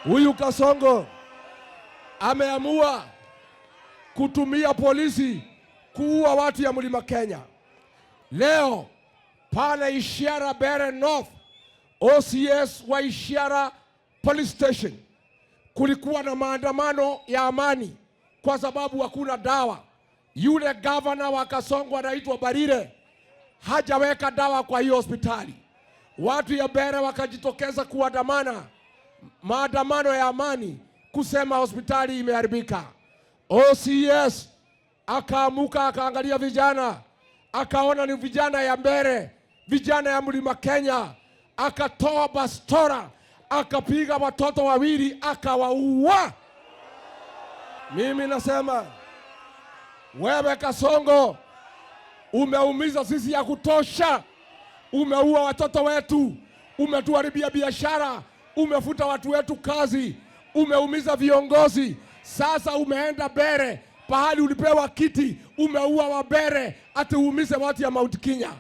Huyu Kasongo ameamua kutumia polisi kuua watu ya Mlima Kenya. Leo pale Ishara Bere North, OCS wa Ishara Police Station, kulikuwa na maandamano ya amani kwa sababu hakuna dawa. Yule governor wa Kasongo anaitwa Barire hajaweka dawa kwa hiyo hospitali. Watu ya Bere wakajitokeza kuandamana, maandamano ya amani, kusema hospitali imeharibika. OCS akaamuka, akaangalia vijana, akaona ni vijana ya Bere, vijana ya Mlima Kenya, akatoa bastora, akapiga watoto wawili, akawaua. Mimi nasema wewe Kasongo umeumiza sisi ya kutosha. Umeua watoto wetu, umetuharibia biashara, umefuta watu wetu kazi, umeumiza viongozi. Sasa umeenda Bere, pahali ulipewa kiti, umeua wa Bere ati uumize watu ya Mount Kenya.